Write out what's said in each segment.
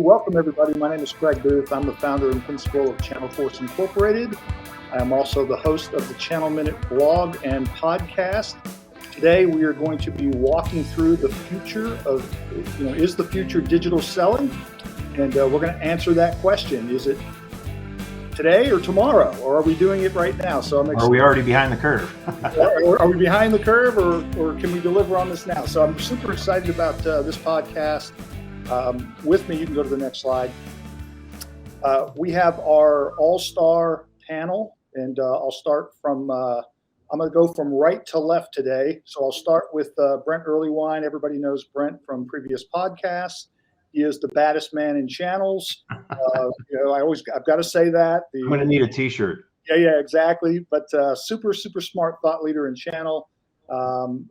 Welcome, everybody. My name is Craig Booth. I'm the founder and principal of Channel Force Incorporated. I am also the host of the Channel Minute blog and podcast. Today, we are going to be walking through the future of, is the future digital selling? And we're going to answer that question. Is it today or tomorrow, or are we doing it right now? So are we already behind the curve? Are we behind the curve, or can we deliver on this now? So I'm super excited about this podcast. With me, you can go to the next slide. We have our all-star panel, and I'll start from, I'm going to go from right to left today. So I'll start with Brent Earlywine. Everybody knows Brent from previous podcasts. He is the baddest man in channels. I've got to say that. I'm going to need a t-shirt. Yeah, exactly. But super smart thought leader in channel. An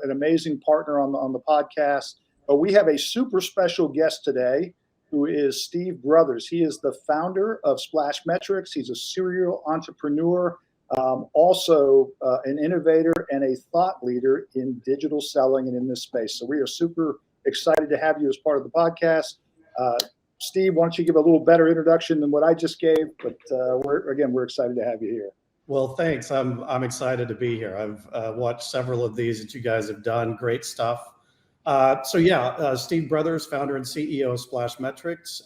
amazing partner on the podcast. But we have a super special guest today who is Steve Brothers. He is the founder of Splashmetrics. He's a serial entrepreneur, also an innovator and a thought leader in digital selling and in this space. So we are super excited to have you as part of the podcast. Steve, why don't you give a little better introduction than what I just gave? But we're excited to have you here. Well, thanks. I'm excited to be here. I've watched several of these that you guys have done. Great stuff. Steve Brothers, founder and CEO of Splashmetrics.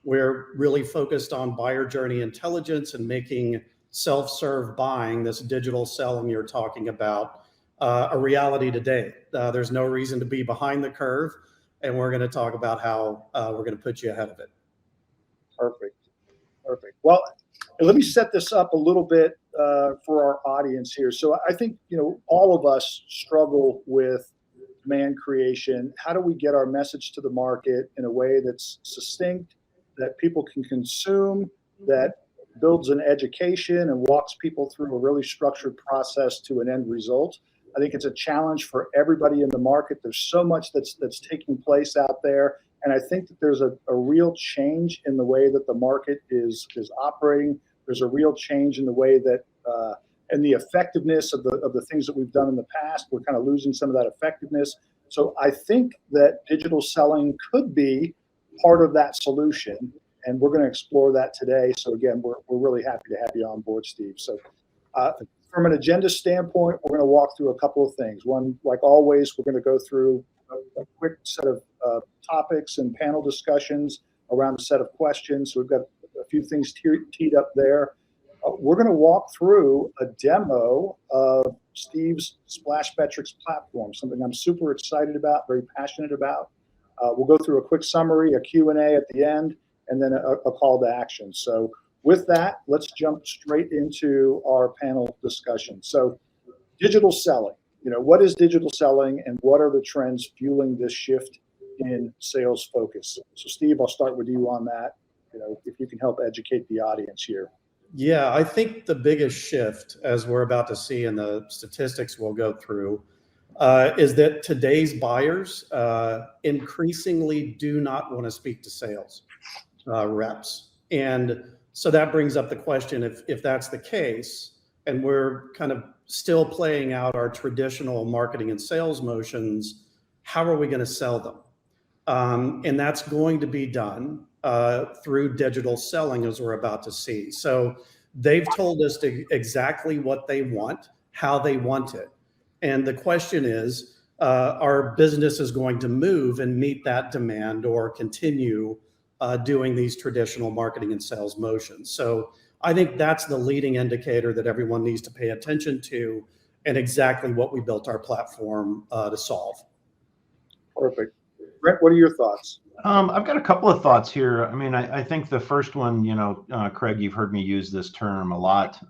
We're really focused on buyer journey intelligence and making self-serve buying, this digital selling you're talking about, a reality today. There's no reason to be behind the curve, and we're going to talk about how we're going to put you ahead of it. Perfect. Well, let me set this up a little bit for our audience here. So I think, all of us struggle with demand creation. How do we get our message to the market in a way that's succinct, that people can consume, that builds an education and walks people through a really structured process to an end result? I think it's a challenge for everybody in the market. There's so much that's taking place out there. And I think that there's a real change in the way that the market is operating. There's a real change in the way that and the effectiveness of the things that we've done in the past. We're kind of losing some of that effectiveness. So I think that digital selling could be part of that solution, and we're going to explore that today. So again, we're really happy to have you on board, Steve. So from an agenda standpoint, we're going to walk through a couple of things. One, like always, we're going to go through a quick set of topics and panel discussions around a set of questions. So we've got a few things teed up there. We're going to walk through a demo of Steve's Splashmetrics platform, something I'm super excited about, very passionate about. We'll go through a quick summary, a Q&A at the end, and then a call to action. So with that, let's jump straight into our panel discussion. So digital selling, what is digital selling and what are the trends fueling this shift in sales focus? So Steve, I'll start with you on that. If you can help educate the audience here. Yeah, I think the biggest shift, as we're about to see in the statistics we'll go through, is that today's buyers increasingly do not want to speak to sales reps. And so that brings up the question, if that's the case, and we're kind of still playing out our traditional marketing and sales motions, how are we going to sell them? And that's going to be done through digital selling, as we're about to see. So they've told us exactly what they want, how they want it. And the question is, our business is going to move and meet that demand or continue doing these traditional marketing and sales motions. So I think that's the leading indicator that everyone needs to pay attention to, and exactly what we built our platform to solve. Perfect. Brent, what are your thoughts? I've got a couple of thoughts here. I mean, I think the first one, Craig, you've heard me use this term a lot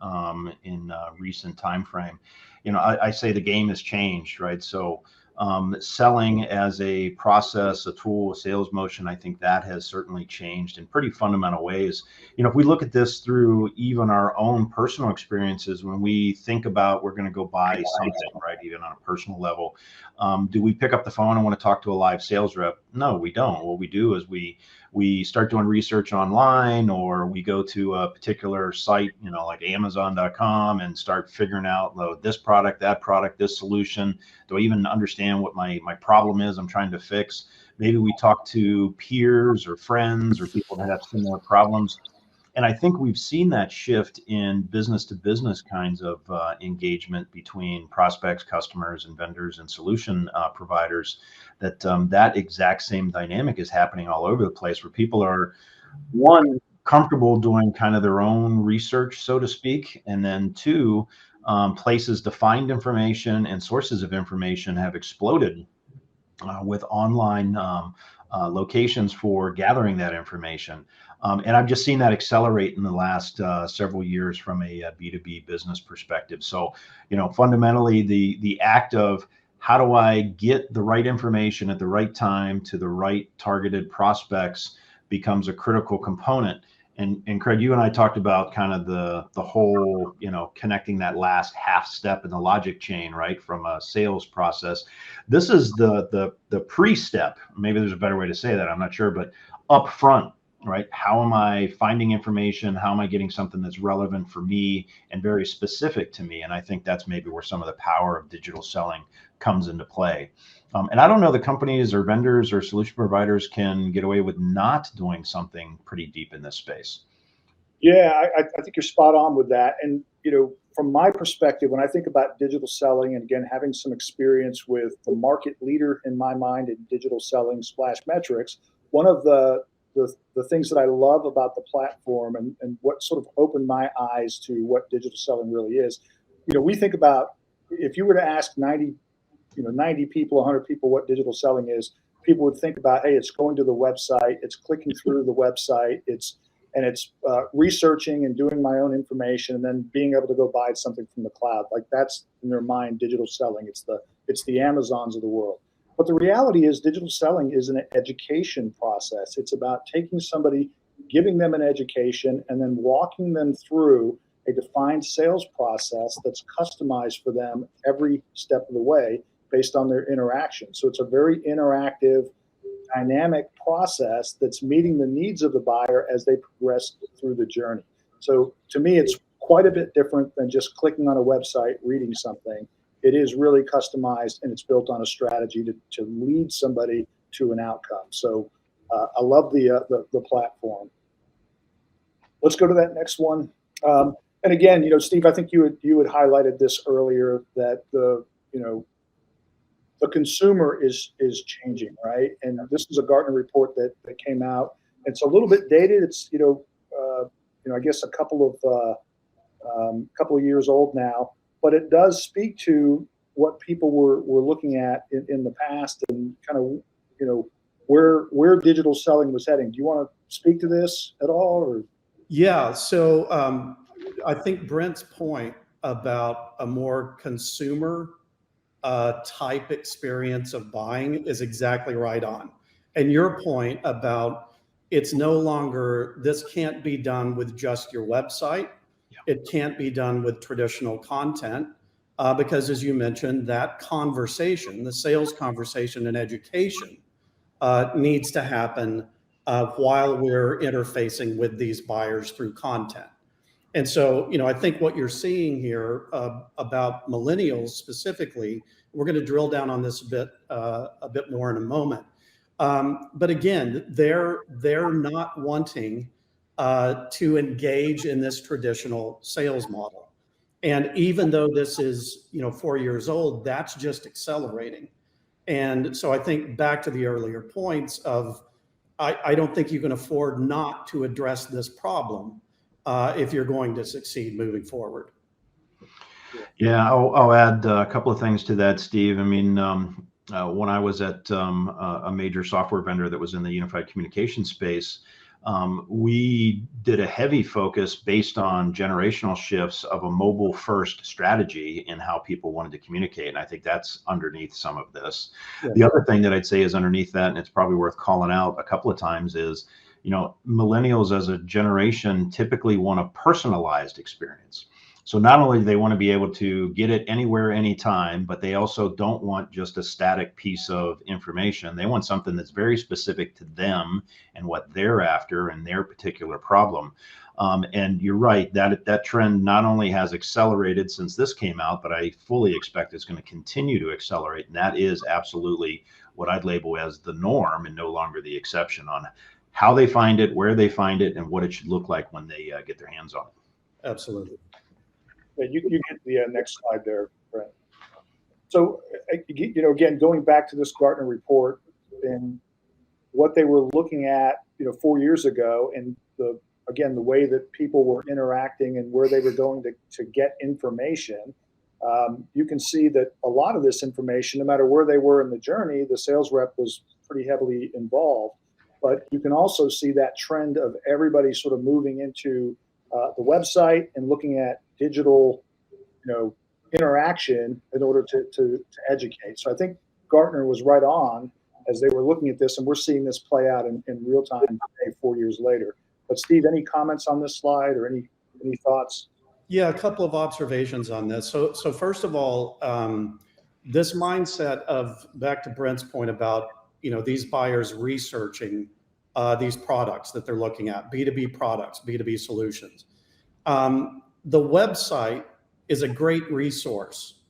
in recent time frame. I say the game has changed, right? So selling as a process, a tool, a sales motion, I think that has certainly changed in pretty fundamental ways. If we look at this through even our own personal experiences, when we think about we're going to go buy something, right, even on a personal level, do we pick up the phone and want to talk to a live sales rep? No, we don't. What we do is we start doing research online, or we go to a particular site, like Amazon.com, and start figuring out this product, that product, this solution. Do I even understand what my problem is I'm trying to fix? maybe we talk to peers or friends or people that have similar problems. And I think we've seen that shift in business to business kinds of engagement between prospects, customers, and vendors and solution providers, that that exact same dynamic is happening all over the place, where people are, one, comfortable doing kind of their own research, so to speak, and then two, places to find information and sources of information have exploded with online locations for gathering that information. And I've just seen that accelerate in the last several years from a B2B business perspective. So, fundamentally, the act of how do I get the right information at the right time to the right targeted prospects becomes a critical component. And Craig, you and I talked about kind of the whole, connecting that last half step in the logic chain, right, from a sales process. This is the pre-step. Maybe there's a better way to say that, I'm not sure, but up front, right? How am I finding information? How am I getting something that's relevant for me and very specific to me? And I think that's maybe where some of the power of digital selling comes into play. And I don't know that companies or vendors or solution providers can get away with not doing something pretty deep in this space. Yeah, I think you're spot on with that. And, from my perspective, when I think about digital selling, and again, having some experience with the market leader in my mind in digital selling, Splashmetrics, one of the things that I love about the platform and what sort of opened my eyes to what digital selling really is, we think about, if you were to ask 90 people, 100 people what digital selling is, people would think about, hey, it's going to the website, it's clicking through the website, it's researching and doing my own information, and then being able to go buy something from the cloud. Like, that's in their mind digital selling. It's the Amazons of the world. But the reality is, digital selling is an education process. It's about taking somebody, giving them an education, and then walking them through a defined sales process that's customized for them every step of the way based on their interaction. So it's a very interactive, dynamic process that's meeting the needs of the buyer as they progress through the journey. So to me, it's quite a bit different than just clicking on a website, reading something. It is really customized, and it's built on a strategy to lead somebody to an outcome. So I love the platform. Let's go to that next one. And again, Steve, I think you had highlighted this earlier, that the consumer is changing, right? And this is a Gartner report that came out. It's a little bit dated. It's I guess a couple of years old now, but it does speak to what people were looking at in the past, and kind of where digital selling was heading. Do you want to speak to this at all? Or? Yeah. So I think Brent's point about a more consumer type experience of buying is exactly right on. And your point about it's no longer, this can't be done with just your website. Yeah. It can't be done with traditional content because, as you mentioned, that conversation, the sales conversation and education needs to happen while we're interfacing with these buyers through content. And so, I think what you're seeing here about millennials specifically, we're going to drill down on this a bit more in a moment. But again, they're not wanting to engage in this traditional sales model. And even though this is 4 years old, that's just accelerating. And so I think back to the earlier points of, I don't think you can afford not to address this problem if you're going to succeed moving forward. Yeah, I'll add a couple of things to that, Steve. I mean, when I was at a major software vendor that was in the unified communication space, we did a heavy focus based on generational shifts of a mobile first strategy in how people wanted to communicate. And I think that's underneath some of this. Yeah. The other thing that I'd say is underneath that, and it's probably worth calling out a couple of times, is millennials as a generation typically want a personalized experience. So not only do they want to be able to get it anywhere, anytime, but they also don't want just a static piece of information. They want something that's very specific to them and what they're after and their particular problem. And you're right, that trend not only has accelerated since this came out, but I fully expect it's going to continue to accelerate. And that is absolutely what I'd label as the norm and no longer the exception on how they find it, where they find it, and what it should look like when they get their hands on it. Absolutely. Yeah, you get the next slide there, Brent. So, again, going back to this Gartner report and what they were looking at, 4 years ago, and the way that people were interacting and where they were going to get information, you can see that a lot of this information, no matter where they were in the journey, the sales rep was pretty heavily involved. But you can also see that trend of everybody sort of moving into the website and looking at digital, interaction in order to educate. So I think Gartner was right on as they were looking at this, and we're seeing this play out in real time today, 4 years later. But Steve, any comments on this slide or any thoughts? Yeah, a couple of observations on this. So first of all, this mindset of, back to Brent's point about, these buyers researching these products that they're looking at, B2B products, B2B solutions. The website is a great resource,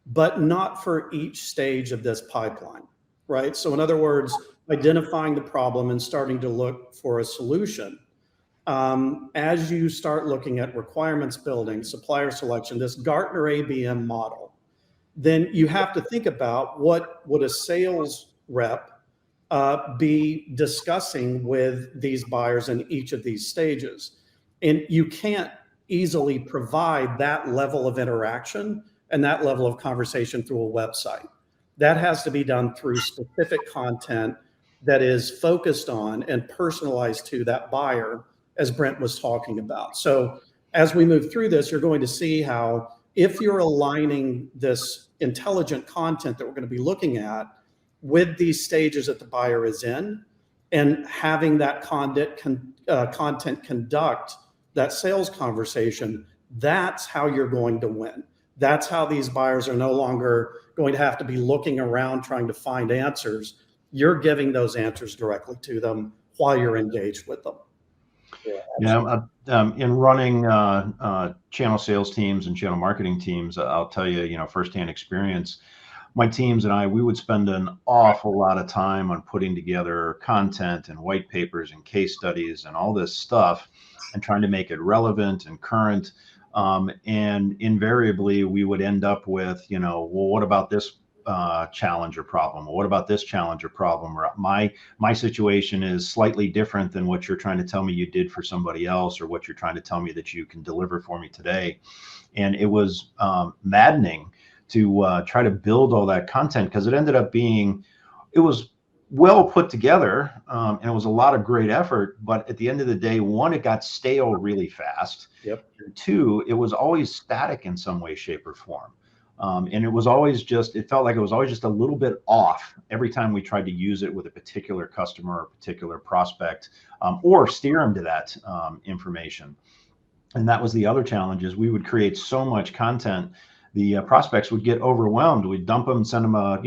but not for each stage of this pipeline, right? So in other words, identifying the problem and starting to look for a solution. As you start looking at requirements building, supplier selection, this Gartner ABM model, then you have to think about what would a sales rep be discussing with these buyers in each of these stages. And you can't easily provide that level of interaction and that level of conversation through a website. That has to be done through specific content that is focused on and personalized to that buyer, as Brent was talking about. So as we move through this, you're going to see how, if you're aligning this intelligent content that we're going to be looking at with these stages that the buyer is in, and having that content conduct that sales conversation, that's how you're going to win. That's how these buyers are no longer going to have to be looking around trying to find answers. You're giving those answers directly to them while you're engaged with them. Yeah, in running channel sales teams and channel marketing teams, I'll tell you, firsthand experience, my teams and I, we would spend an awful lot of time on putting together content and white papers and case studies and all this stuff and trying to make it relevant and current. And invariably, we would end up with, well, what about this challenge or problem? Or what about this challenge or problem? Or my situation is slightly different than what you're trying to tell me you did for somebody else, or what you're trying to tell me that you can deliver for me today. And it was maddening to try to build all that content, because it ended up it was well put together, and it was a lot of great effort. But at the end of the day, one, it got stale really fast. Yep. And two, it was always static in some way, shape, or form. And it was always it felt like it was always just a little bit off every time we tried to use it with a particular customer or particular prospect, or steer them to that information. And that was the other challenge, is we would create so much content, the prospects would get overwhelmed. We'd dump them, send them a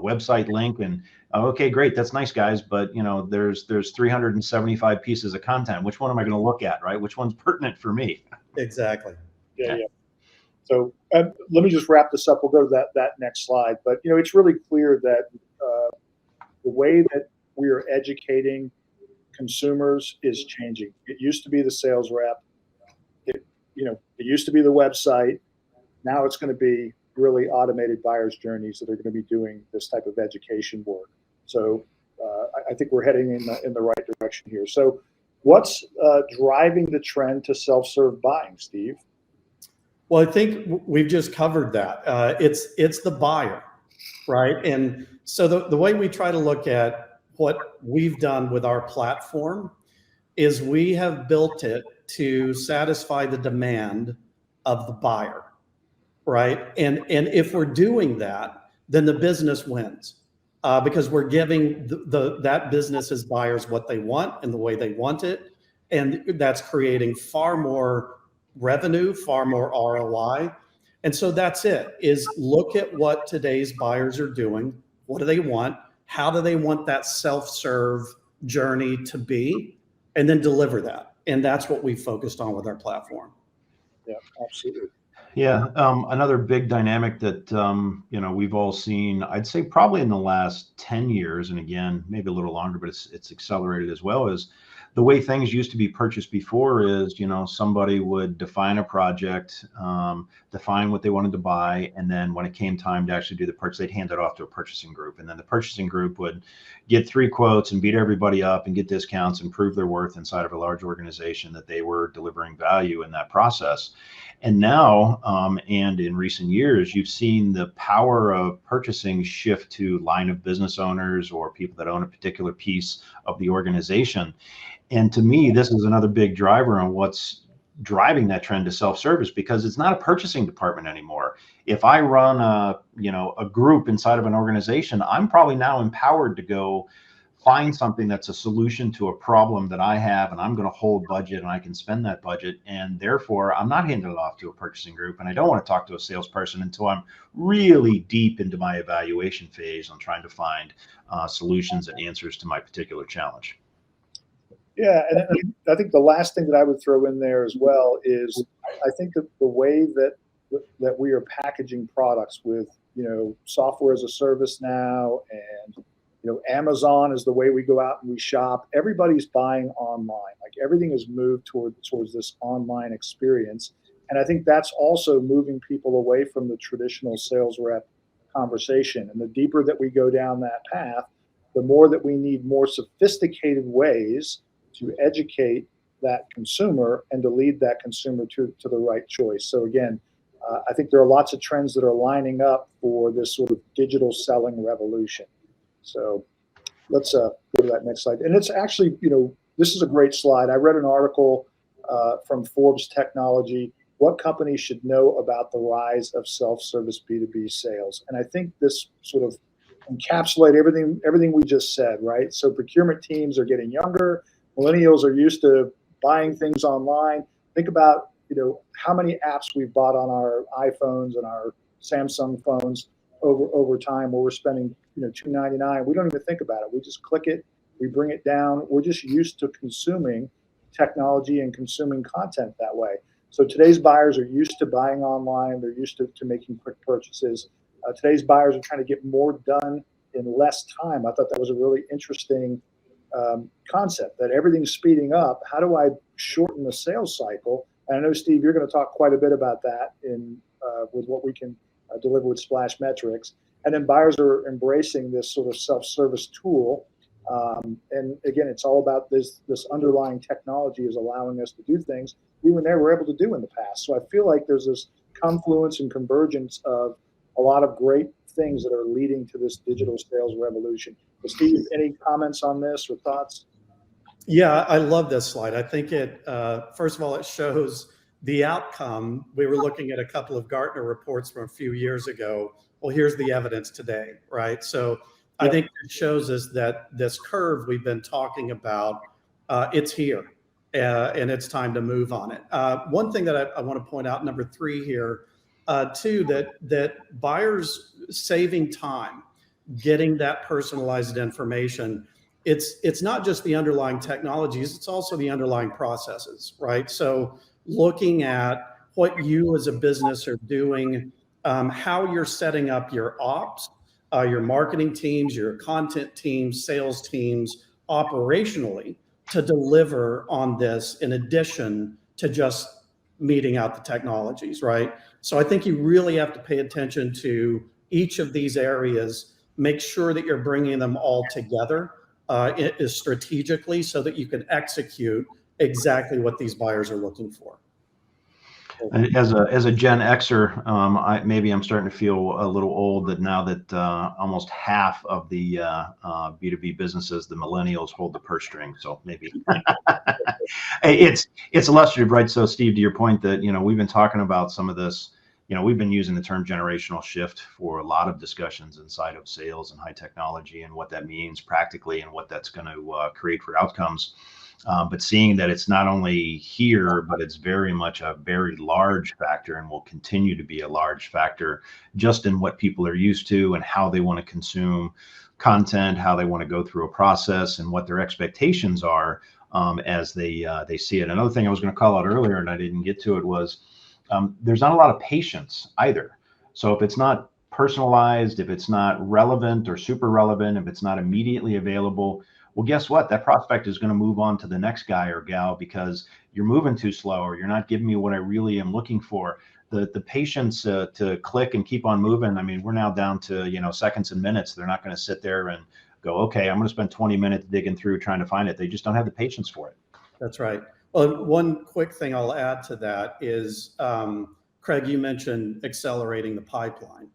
website link, and okay, great, that's nice, guys, but there's 375 pieces of content. Which one am I going to look at, right? Which one's pertinent for me? Exactly. Yeah. So let me just wrap this up. We'll go to that next slide. But it's really clear that the way that we are educating consumers is changing. It used to be the sales rep. It used to be the website. Now it's going to be really automated buyer's journeys that are going to be doing this type of education work. So I think we're heading in the right direction here. So what's driving the trend to self-serve buying, Steve? Well, I think we've just covered that. It's the buyer, right? And so the way we try to look at what we've done with our platform is we have built it to satisfy the demand of the buyer, right? And if we're doing that, then the business wins, because we're giving that business's buyers what they want and the way they want it, and that's creating far more revenue, far more ROI. And so that's it, is look at what today's buyers are doing. What do they want? How do they want that self-serve journey to be? And then deliver that. And that's what we focused on with our platform. Yeah, absolutely. Yeah, another big dynamic that we've all seen, I'd say probably in the last 10 years, and again, maybe a little longer, but it's accelerated as well, is the way things used to be purchased before is, somebody would define a project, define what they wanted to buy, and then when it came time to actually do the purchase, they'd hand it off to a purchasing group, and then the purchasing group would get 3 quotes and beat everybody up and get discounts and prove their worth inside of a large organization that they were delivering value in that process. And now, and in recent years, you've seen the power of purchasing shift to line of business owners or people that own a particular piece of the organization. And to me, this is another big driver on what's driving that trend to self-service, because it's not a purchasing department anymore. If I run a group inside of an organization, I'm probably now empowered to go find something that's a solution to a problem that I have, and I'm going to hold budget and I can spend that budget. And therefore, I'm not handing it off to a purchasing group. And I don't want to talk to a salesperson until I'm really deep into my evaluation phase on trying to find solutions and answers to my particular challenge. Yeah, and I think the last thing that I would throw in there as well is I think that the way that we are packaging products with, software as a service now, and Amazon is the way we go out and we shop. Everybody's buying online. Like, everything is moved towards this online experience. And I think that's also moving people away from the traditional sales rep conversation. And the deeper that we go down that path, the more that we need more sophisticated ways to educate that consumer and to lead that consumer to the right choice. So again, I think there are lots of trends that are lining up for this sort of digital selling revolution. So let's go to that next slide. And it's actually, this is a great slide. I read an article from Forbes Technology, what companies should know about the rise of self-service B2B sales. And I think this sort of encapsulate everything we just said, right? So procurement teams are getting younger. Millennials are used to buying things online. Think about, how many apps we've bought on our iPhones and our Samsung phones over time, where we're spending, $2.99. We don't even think about it. We just click it, we bring it down. We're just used to consuming technology and consuming content that way. So today's buyers are used to buying online. They're used to making quick purchases. Today's buyers are trying to get more done in less time. I thought that was a really interesting concept, that everything's speeding up. How do I shorten the sales cycle? And I know, Steve, you're going to talk quite a bit about that with what we can deliver with Splashmetrics. And then buyers are embracing this sort of self-service tool. And again, it's all about this underlying technology is allowing us to do things we were never able to do in the past. So I feel like there's this confluence and convergence of a lot of great things that are leading to this digital sales revolution. But Steve, any comments on this or thoughts? Yeah, I love this slide. I think first of all, it shows the outcome. We were looking at a couple of Gartner reports from a few years ago. Well, here's the evidence today, right? So I think it shows us that this curve we've been talking about, it's here, and it's time to move on it. One thing that I want to point out, number 3 here, too, that buyers saving time, getting that personalized information. It's not just the underlying technologies, it's also the underlying processes, right? So looking at what you as a business are doing, how you're setting up your ops, your marketing teams, your content teams, sales teams, operationally, to deliver on this in addition to just meeting out the technologies, right? So I think you really have to pay attention to each of these areas, make sure that you're bringing them all together strategically so that you can execute exactly what these buyers are looking for. As a Gen Xer, maybe I'm starting to feel a little old that now that almost half of the B2B businesses, the millennials, hold the purse string. So maybe it's illustrative, right? So Steve, to your point that, we've been talking about some of this, we've been using the term generational shift for a lot of discussions inside of sales and high technology and what that means practically and what that's going to create for outcomes. But seeing that it's not only here, but it's very much a very large factor and will continue to be a large factor just in what people are used to and how they want to consume content, how they want to go through a process and what their expectations are as they see it. Another thing I was going to call out earlier and I didn't get to it was, there's not a lot of patience either. So if it's not personalized, if it's not relevant or super relevant, if it's not immediately available, well, guess what? That prospect is going to move on to the next guy or gal because you're moving too slow or you're not giving me what I really am looking for. The patience to click and keep on moving. I mean, we're now down to, seconds and minutes. They're not going to sit there and go, okay, I'm going to spend 20 minutes digging through trying to find it. They just don't have the patience for it. That's right. Well, one quick thing I'll add to that is, Craig, you mentioned accelerating the pipeline.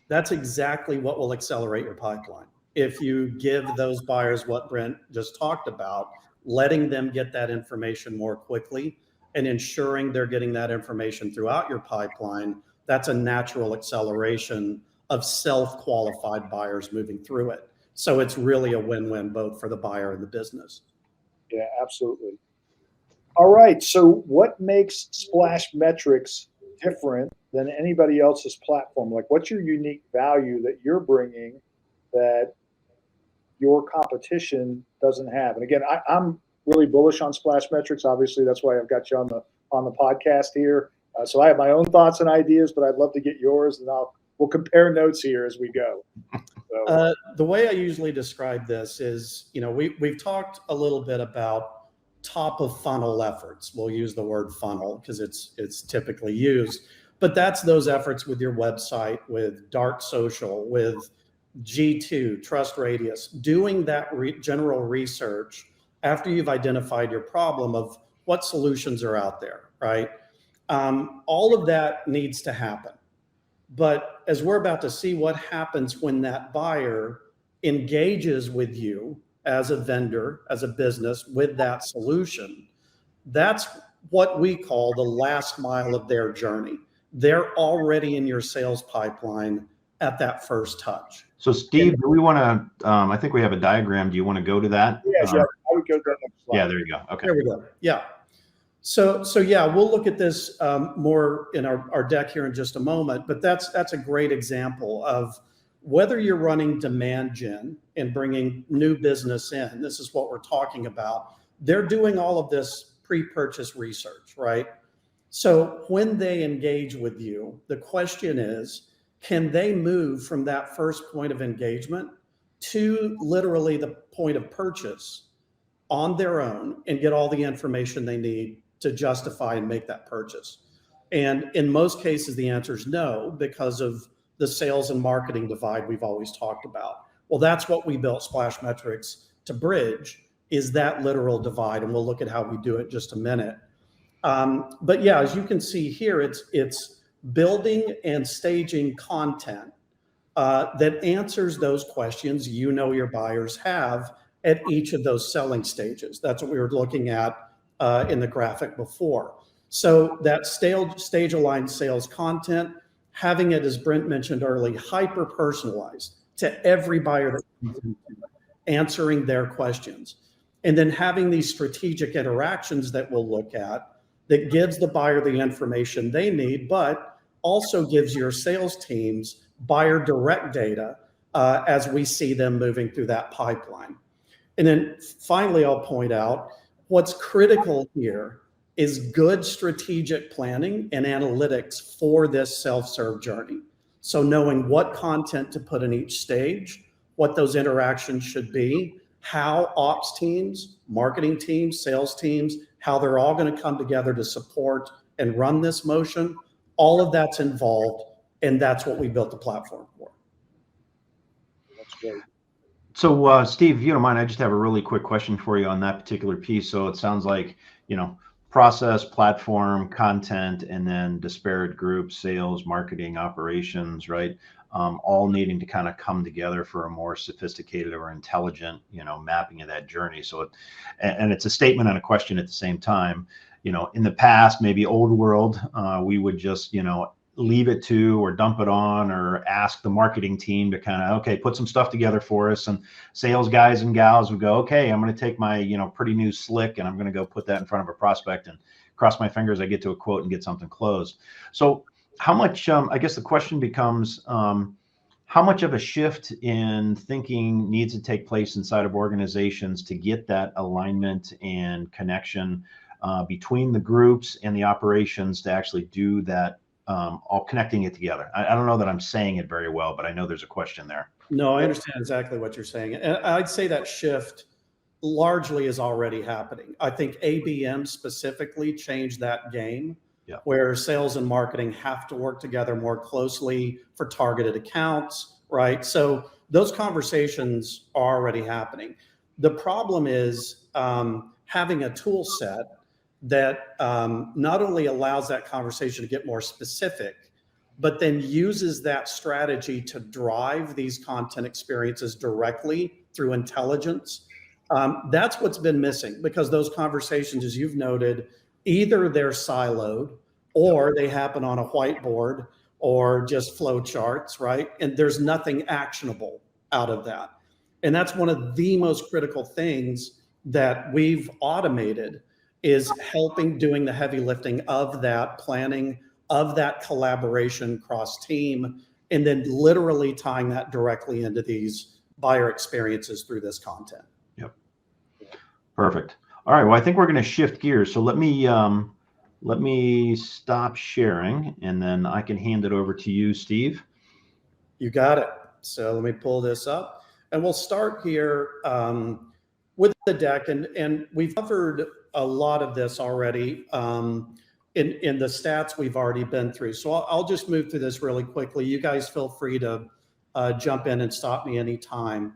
That's exactly what will accelerate your pipeline. If you give those buyers what Brent just talked about, letting them get that information more quickly and ensuring they're getting that information throughout your pipeline, that's a natural acceleration of self-qualified buyers moving through it. So it's really a win-win both for the buyer and the business. Yeah, absolutely. All right. So what makes Splashmetrics different than anybody else's platform? Like, what's your unique value that you're bringing that your competition doesn't have? And again, I'm really bullish on Splashmetrics. Obviously, that's why I've got you on the podcast here. So I have my own thoughts and ideas, but I'd love to get yours, and we'll compare notes here as we go. So. The way I usually describe this is, we've talked a little bit about top of funnel efforts. We'll use the word funnel because it's typically used, but that's those efforts with your website, with dark social, with G2, Trust Radius, doing that general research after you've identified your problem of what solutions are out there, right? All of that needs to happen. But as we're about to see what happens when that buyer engages with you as a vendor, as a business with that solution, that's what we call the last mile of their journey. They're already in your sales pipeline at that first touch. So Steve, do we want to, I think we have a diagram. Do you want to go to that? Yeah, I would go to that next slide. Yeah, there you go. Okay. There we go. Yeah. So yeah, we'll look at this more in our deck here in just a moment, but that's a great example of whether you're running demand gen and bringing new business in. This is what we're talking about. They're doing all of this pre-purchase research, right? So when they engage with you, the question is, can they move from that first point of engagement to literally the point of purchase on their own and get all the information they need to justify and make that purchase? And in most cases, the answer is no, because of the sales and marketing divide we've always talked about. Well, that's what we built Splashmetrics to bridge, is that literal divide. And we'll look at how we do it in just a minute. But yeah, as you can see here, it's building and staging content that answers those questions your buyers have at each of those selling stages. That's what we were looking at in the graphic before. So that stage-aligned sales content, having it, as Brent mentioned earlier, hyper-personalized to every buyer that comes in, answering their questions. And then having these strategic interactions that we'll look at that gives the buyer the information they need, but also gives your sales teams buyer direct data as we see them moving through that pipeline. And then finally, I'll point out what's critical here is good strategic planning and analytics for this self-serve journey. So knowing what content to put in each stage, what those interactions should be, how ops teams, marketing teams, sales teams, how they're all going to come together to support and run this motion. All of that's involved, and that's what we built the platform for. That's great. So, Steve, if you don't mind, I just have a really quick question for you on that particular piece. So it sounds like, process, platform, content, and then disparate groups, sales, marketing, operations, right? All needing to kind of come together for a more sophisticated or intelligent, mapping of that journey. So, and it's a statement and a question at the same time. In the past, maybe old world, we would just, leave it to or dump it on or ask the marketing team to kind of, okay, put some stuff together for us. And sales guys and gals would go, okay, I'm going to take my, pretty new slick and I'm going to go put that in front of a prospect and cross my fingers I get to a quote and get something closed. So how much, I guess the question becomes, how much of a shift in thinking needs to take place inside of organizations to get that alignment and connection between the groups and the operations to actually do that, all connecting it together. I don't know that I'm saying it very well, but I know there's a question there. No, I understand exactly what you're saying. And I'd say that shift largely is already happening. I think ABM specifically changed that game, where sales and marketing have to work together more closely for targeted accounts, right? So those conversations are already happening. The problem is having a tool set that not only allows that conversation to get more specific, but then uses that strategy to drive these content experiences directly through intelligence. That's what's been missing, because those conversations, as you've noted, either they're siloed or they happen on a whiteboard or just flow charts, right? And there's nothing actionable out of that. And that's one of the most critical things that we've automated, is helping doing the heavy lifting of that planning, of that collaboration cross team, and then literally tying that directly into these buyer experiences through this content. Yep. Perfect. All right. Well, I think we're going to shift gears. So let me stop sharing, and then I can hand it over to you, Steve. You got it. So let me pull this up, and we'll start here with the deck. And we've covered a lot of this already in the stats we've already been through. So I'll just move through this really quickly. You guys feel free to jump in and stop me anytime.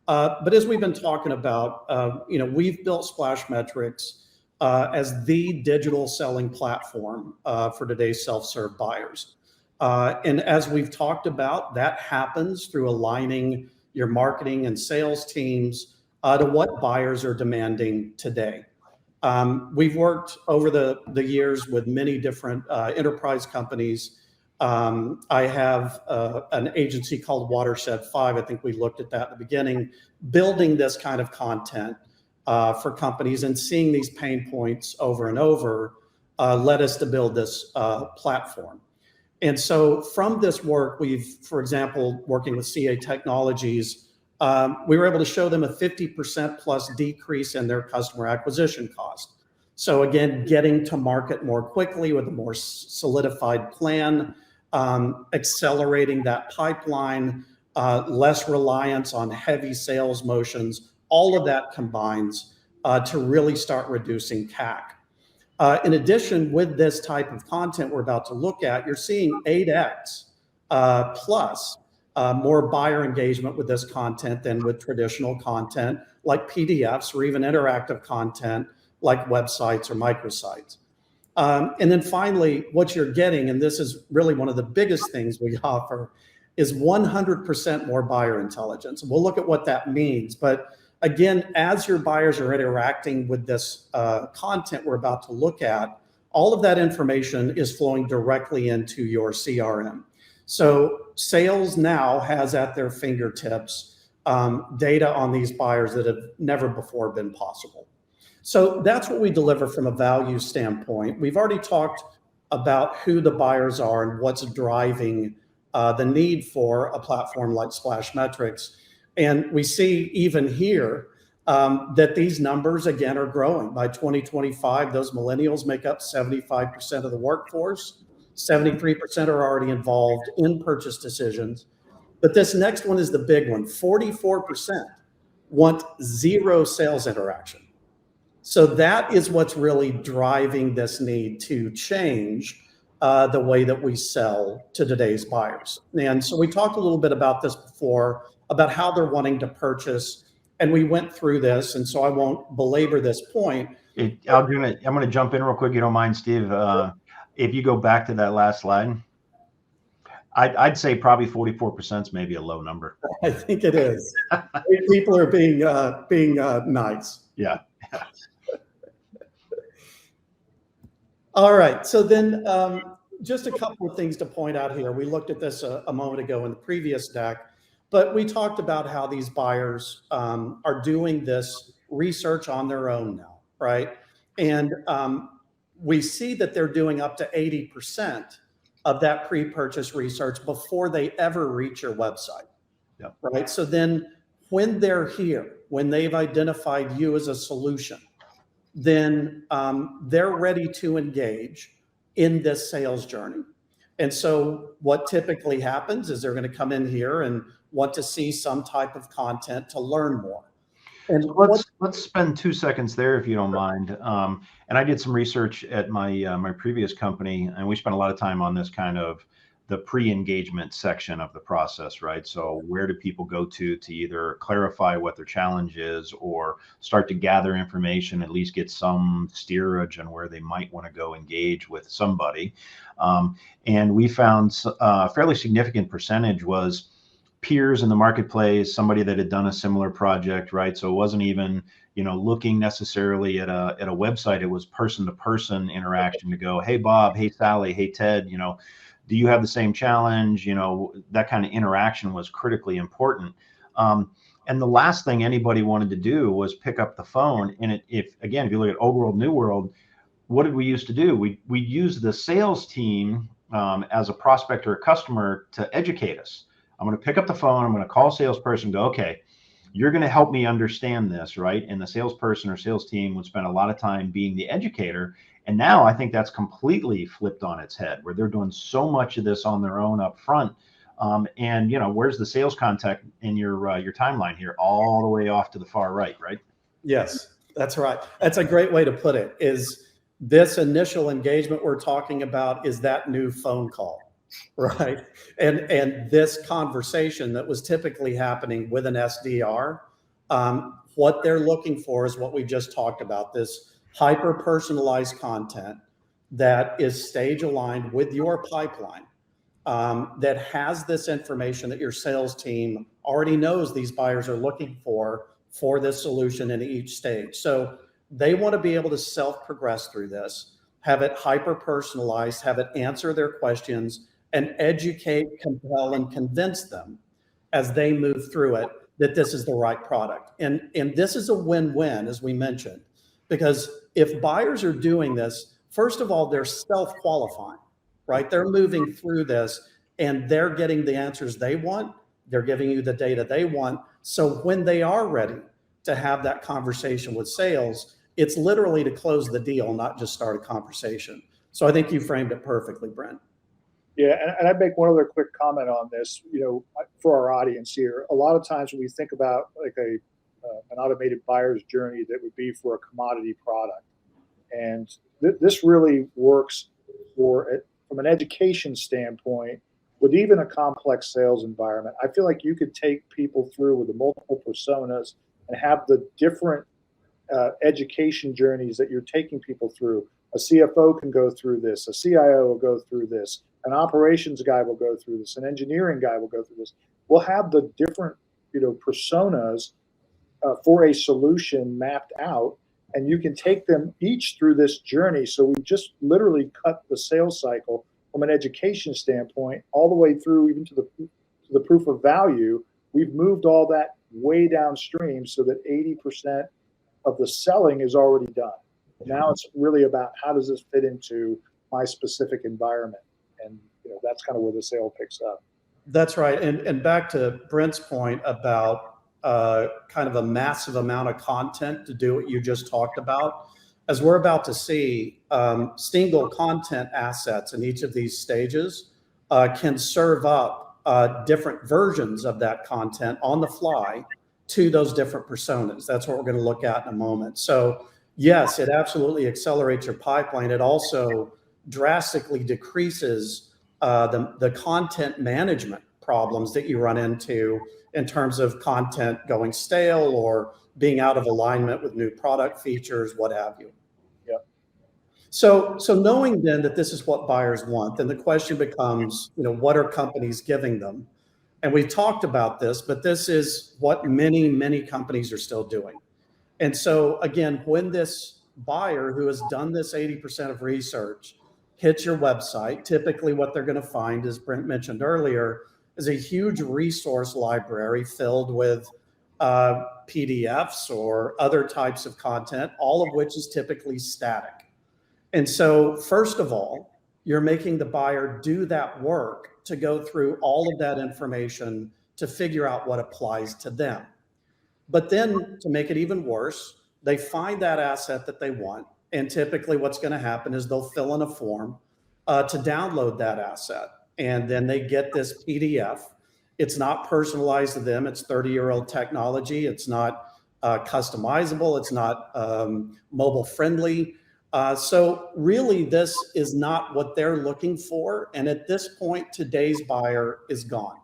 But as we've been talking about, we've built Splashmetrics as the digital selling platform for today's self-serve buyers. And as we've talked about, that happens through aligning your marketing and sales teams to what buyers are demanding today. We've worked over the years with many different enterprise companies. I have an agency called Watershed 5. I think we looked at that at the beginning, building this kind of content for companies, and seeing these pain points over and over led us to build this platform. And so from this work, for example, working with CA Technologies, we were able to show them a 50% plus decrease in their customer acquisition cost. So again, getting to market more quickly with a more solidified plan, accelerating that pipeline, less reliance on heavy sales motions, all of that combines to really start reducing CAC. In addition, with this type of content we're about to look at, you're seeing 8x plus more buyer engagement with this content than with traditional content like PDFs, or even interactive content like websites or microsites. And then finally, what you're getting, and this is really one of the biggest things we offer, is 100% more buyer intelligence. And we'll look at what that means. But again, as your buyers are interacting with this content we're about to look at, all of that information is flowing directly into your CRM. So sales now has at their fingertips data on these buyers that have never before been possible. So that's what we deliver from a value standpoint. We've already talked about who the buyers are and what's driving the need for a platform like Splashmetrics. And we see even here that these numbers, again, are growing. By 2025, those millennials make up 75% of the workforce. 73% are already involved in purchase decisions. But this next one is the big one. 44% want zero sales interaction. So that is what's really driving this need to change the way that we sell to today's buyers. And so we talked a little bit about this before, about how they're wanting to purchase, and we went through this, and so I won't belabor this point. I'm going to jump in real quick, you don't mind, Steve. If you go back to that last slide, I'd say probably 44% is maybe a low number. I think it is. People are being nice. Yeah. All right. So then just a couple of things to point out here. We looked at this a moment ago in the previous deck, but we talked about how these buyers are doing this research on their own now, right? And we see that they're doing up to 80% of that pre-purchase research before they ever reach your website, right? So then when they're here, when they've identified you as a solution, then they're ready to engage in this sales journey. And so what typically happens is they're going to come in here and want to see some type of content to learn more. And let's spend 2 seconds there, if you don't mind. And I did some research at my my previous company, and we spent a lot of time on this kind of the pre-engagement section of the process, right? So where do people go to either clarify what their challenge is or start to gather information, at least get some steerage on where they might want to go engage with somebody. And we found a fairly significant percentage was peers in the marketplace, somebody that had done a similar project, right? So it wasn't even, looking necessarily at a website. It was person to person interaction to go, hey, Bob, hey, Sally, hey, Ted, do you have the same challenge? That kind of interaction was critically important. And the last thing anybody wanted to do was pick up the phone. And if you look at old world, new world, what did we used to do? We use the sales team as a prospect or a customer to educate us. I'm going to pick up the phone. I'm going to call a salesperson and go, okay, you're going to help me understand this, right? And the salesperson or sales team would spend a lot of time being the educator. And now I think that's completely flipped on its head, where they're doing so much of this on their own up front. And where's the sales contact in your timeline here? All the way off to the far right, right? Yes, that's right. That's a great way to put it. Is this initial engagement we're talking about is that new phone call, right? And this conversation that was typically happening with an SDR, what they're looking for is what we just talked about, this hyper-personalized content that is stage aligned with your pipeline, that has this information that your sales team already knows these buyers are looking for this solution in each stage. So they want to be able to self-progress through this, have it hyper-personalized, have it answer their questions, and educate, compel, and convince them as they move through it that this is the right product. And this is a win-win, as we mentioned, because if buyers are doing this, first of all, they're self-qualifying, right? They're moving through this and they're getting the answers they want. They're giving you the data they want. So when they are ready to have that conversation with sales, it's literally to close the deal, not just start a conversation. So I think you framed it perfectly, Brent. Yeah, and I'd make one other quick comment on this, for our audience here. A lot of times when we think about like an automated buyer's journey that would be for a commodity product, and this really works from an education standpoint with even a complex sales environment. I feel like you could take people through with the multiple personas and have the different education journeys that you're taking people through. A CFO can go through this, a CIO will go through this, an operations guy will go through this, an engineering guy will go through this. We'll have the different, personas for a solution mapped out, and you can take them each through this journey. So we just literally cut the sales cycle from an education standpoint all the way through even to the proof of value. We've moved all that way downstream so that 80% of the selling is already done. Now it's really about how does this fit into my specific environment, and that's kind of where the sale picks up. That's right, and back to Brent's point about kind of a massive amount of content to do what you just talked about. As we're about to see, single content assets in each of these stages can serve up different versions of that content on the fly to those different personas. That's what we're going to look at in a moment. So yes, it absolutely accelerates your pipeline. It also drastically decreases the content management problems that you run into in terms of content going stale or being out of alignment with new product features, what have you. Yep. So knowing then that this is what buyers want, then the question becomes, what are companies giving them? And we've talked about this, but this is what many, many companies are still doing. And so again, when this buyer who has done this 80% of research hits your website, typically what they're going to find, as Brent mentioned earlier, is a huge resource library filled with PDFs or other types of content, all of which is typically static. And so first of all, you're making the buyer do that work to go through all of that information to figure out what applies to them. But then to make it even worse, They find that asset that they want. And typically what's going to happen is they'll fill in a form to download that asset. And then they get this PDF. It's not personalized to them. It's 30-year-old technology. It's not customizable. It's not mobile friendly. So really, this is not what they're looking for. And at this point, today's buyer is gone.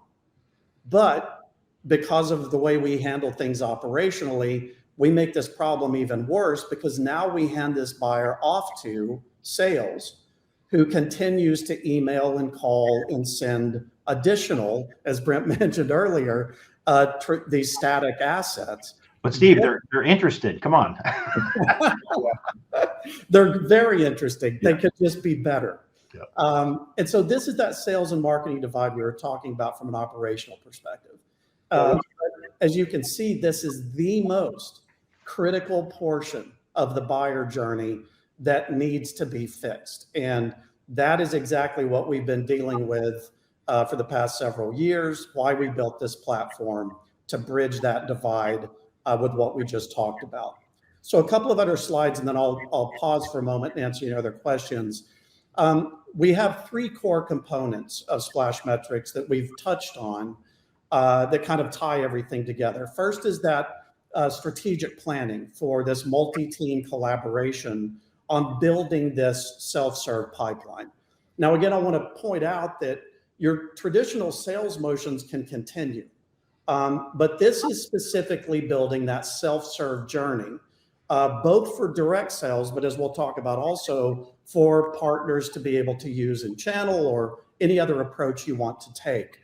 But because of the way we handle things operationally, we make this problem even worse because now we hand this buyer off to sales, who continues to email and call and send additional, as Brent mentioned earlier, these static assets. But Steve, they're interested. Come on. They're very interesting. Yeah. They could just be better. Yeah. And so this is that sales and marketing divide we were talking about from an operational perspective. As you can see, this is the most critical portion of the buyer journey that needs to be fixed. And that is exactly what we've been dealing with for the past several years, why we built this platform to bridge that divide with what we just talked about. So a couple of other slides, and then I'll pause for a moment and answer any other questions. We have three core components of Splashmetrics that we've touched on that kind of tie everything together. First is that strategic planning for this multi-team collaboration on building this self-serve pipeline. Now, again, I want to point out that your traditional sales motions can continue, but this is specifically building that self-serve journey, both for direct sales, but as we'll talk about also for partners to be able to use in channel or any other approach you want to take.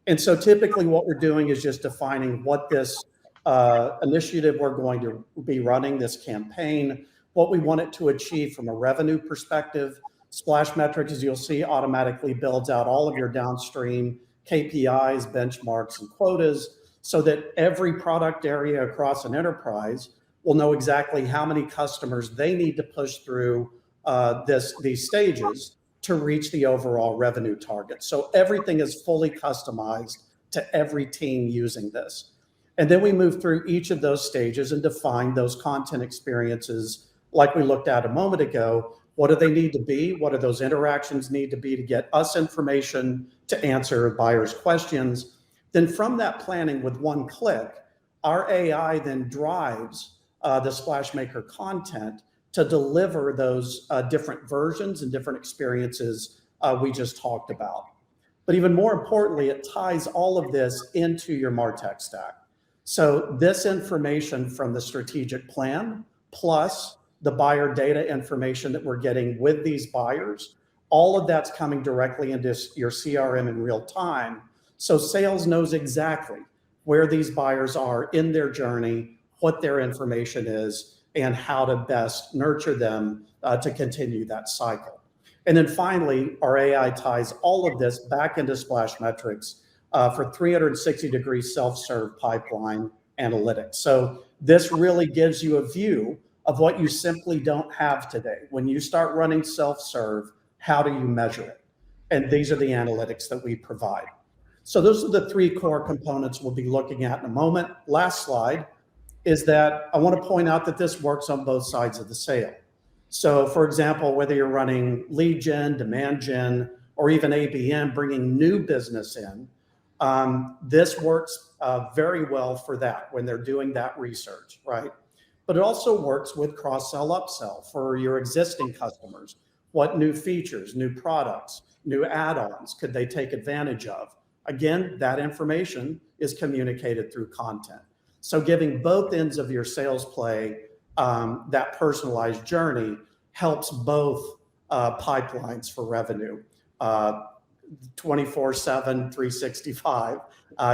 And so typically what we're doing is just defining what this initiative we're going to be running, this campaign, what we want it to achieve from a revenue perspective. Splashmetrics, as you'll see, automatically builds out all of your downstream KPIs, benchmarks, and quotas so that every product area across an enterprise will know exactly how many customers they need to push through these stages to reach the overall revenue target. So everything is fully customized to every team using this. And then we move through each of those stages and define those content experiences like we looked at a moment ago. What do they need to be? What do those interactions need to be to get us information to answer buyers' questions? Then from that planning with one click, our AI then drives the Splashmaker content to deliver those different versions and different experiences we just talked about. But even more importantly, it ties all of this into your MarTech stack. So this information from the strategic plan, plus the buyer data information that we're getting with these buyers, all of that's coming directly into your CRM in real time. So sales knows exactly where these buyers are in their journey, what their information is, and how to best nurture them to continue that cycle. And then finally, our AI ties all of this back into Splashmetrics for 360-degree self-serve pipeline analytics. So this really gives you a view of what you simply don't have today. When you start running self-serve, how do you measure it? And these are the analytics that we provide. So those are the three core components we'll be looking at in a moment. Last slide is that I want to point out that this works on both sides of the sale. So for example, whether you're running lead gen, demand gen, or even ABM, bringing new business in, this works very well for that when they're doing that research, right? But it also works with cross-sell, upsell for your existing customers. What new features, new products, new add-ons could they take advantage of? Again, that information is communicated through content. So giving both ends of your sales play that personalized journey helps both pipelines for revenue. 24/7, 365,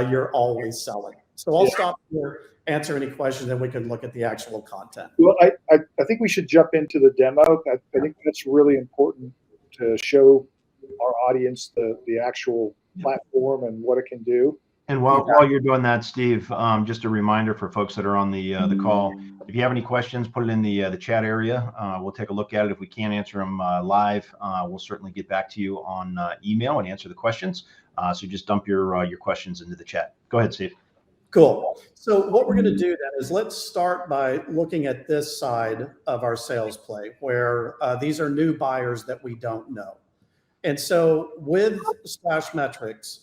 you're always selling. So I'll stop here, answer any questions, then we can look at the actual content. Well, I think we should jump into the demo. I think that's really important to show our audience the actual platform and what it can do. And while you're doing that, Steve, just a reminder for folks that are on the call, if you have any questions, put it in the chat area. We'll take a look at it. If we can't answer them live, we'll certainly get back to you on email and answer the questions. So just dump your questions into the chat. Go ahead, Steve. Cool. So what we're going to do then is let's start by looking at this side of our sales play where these are new buyers that we don't know. And so with Splashmetrics,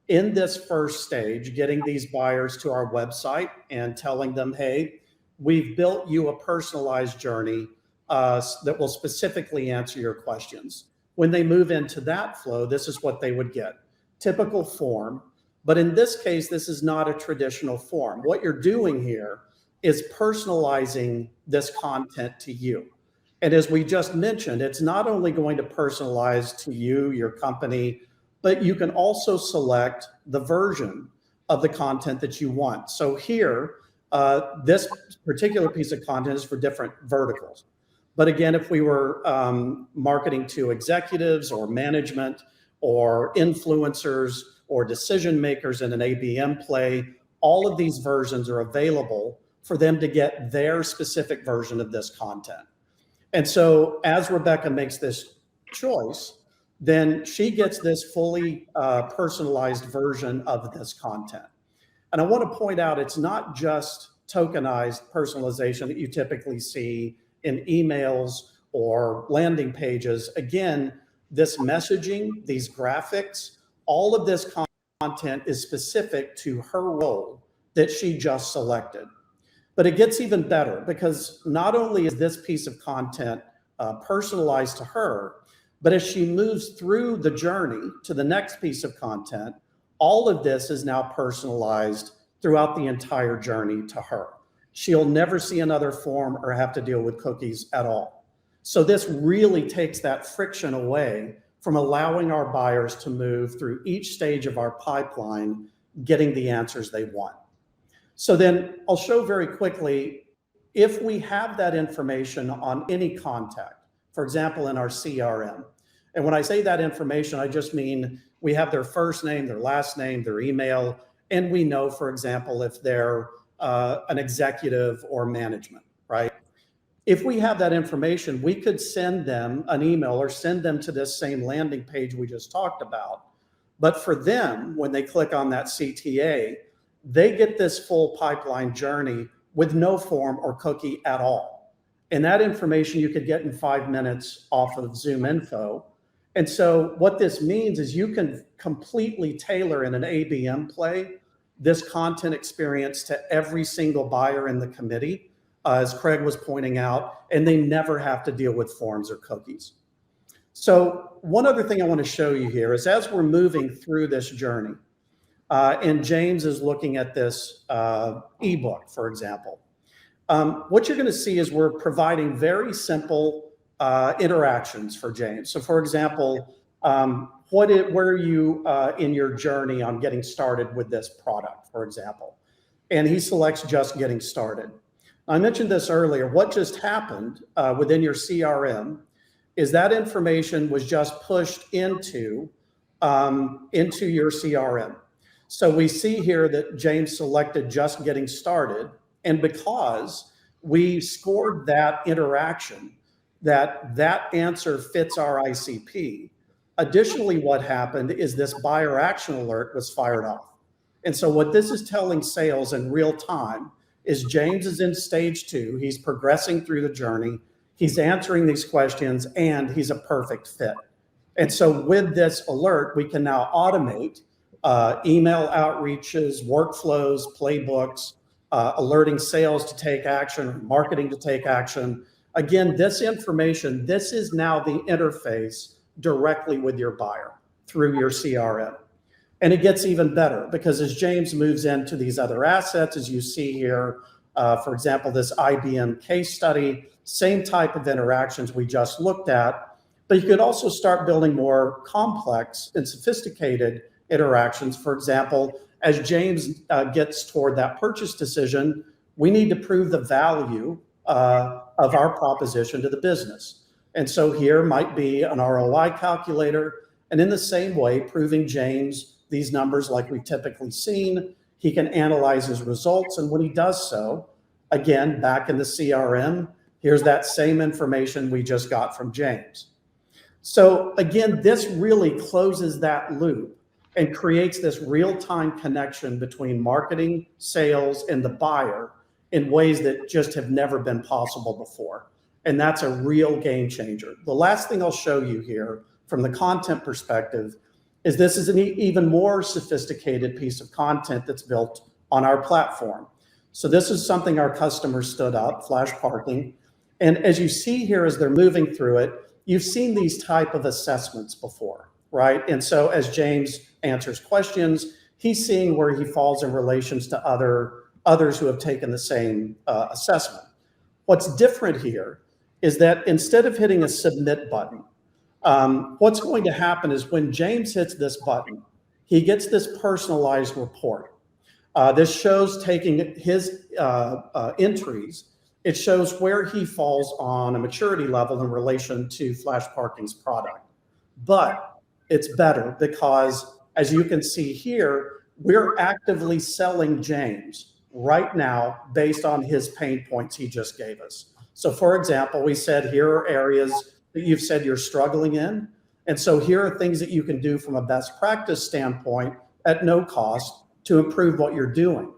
in this first stage, getting these buyers to our website and telling them, hey, we've built you a personalized journey that will specifically answer your questions. When they move into that flow, this is what they would get. Typical form. But in this case, this is not a traditional form. What you're doing here is personalizing this content to you. And as we just mentioned, it's not only going to personalize to you, your company, but you can also select the version of the content that you want. So here, this particular piece of content is for different verticals. But again, if we were marketing to executives or management or influencers or decision makers in an ABM play, all of these versions are available for them to get their specific version of this content. And so as Rebecca makes this choice, then she gets this fully personalized version of this content. And I want to point out, it's not just tokenized personalization that you typically see in emails or landing pages. Again, this messaging, these graphics, all of this content is specific to her role that she just selected. But it gets even better because not only is this piece of content personalized to her, but as she moves through the journey to the next piece of content, all of this is now personalized throughout the entire journey to her. She'll never see another form or have to deal with cookies at all. So this really takes that friction away from allowing our buyers to move through each stage of our pipeline, getting the answers they want. So then I'll show very quickly, if we have that information on any contact, for example, in our CRM, and when I say that information, I just mean we have their first name, their last name, their email, and we know, for example, if they're an executive or management, right? If we have that information, we could send them an email or send them to this same landing page we just talked about. But for them, when they click on that CTA, they get this full pipeline journey with no form or cookie at all. And that information you could get in 5 minutes off of Zoom Info. And so what this means is you can completely tailor in an ABM play this content experience to every single buyer in the committee, as Craig was pointing out, and they never have to deal with forms or cookies. So one other thing I want to show you here is as we're moving through this journey, and James is looking at this ebook, for example, what you're going to see is we're providing very simple interactions for James. So for example, where are you in your journey on getting started with this product, for example? And he selects just getting started. I mentioned this earlier. What just happened within your CRM is that information was just pushed into your CRM. So we see here that James selected just getting started. And because we scored that interaction, that answer fits our ICP. Additionally, what happened is this buyer action alert was fired off. And so what this is telling sales in real time is James is in stage 2. He's progressing through the journey. He's answering these questions and he's a perfect fit. And so with this alert, we can now automate email outreaches, workflows, playbooks, alerting sales to take action, marketing to take action. Again, this information, this is now the interface directly with your buyer through your CRM. And it gets even better because as James moves into these other assets, as you see here, for example, this IBM case study, same type of interactions we just looked at, but you could also start building more complex and sophisticated interactions. For example, as James gets toward that purchase decision, we need to prove the value of our proposition to the business. And so here might be an ROI calculator. And in the same way, proving James these numbers like we've typically seen, he can analyze his results. And when he does so, again, back in the CRM, here's that same information we just got from James. So again, this really closes that loop and creates this real-time connection between marketing, sales, and the buyer in ways that just have never been possible before. And that's a real game changer. The last thing I'll show you here from the content perspective is this is an even more sophisticated piece of content that's built on our platform. So this is something our customers stood up, Flash Parking. And as you see here, as they're moving through it, you've seen these type of assessments before, right? And so as James answers questions, he's seeing where he falls in relations to others who have taken the same assessment. What's different here is that instead of hitting a submit button, what's going to happen is when James hits this button, he gets this personalized report. This shows taking his entries. It shows where he falls on a maturity level in relation to Flash Parking's product. But it's better because, as you can see here, we're actively selling James right now based on his pain points he just gave us. So for example, we said here are areas that you've said you're struggling in. And so here are things that you can do from a best practice standpoint at no cost to improve what you're doing.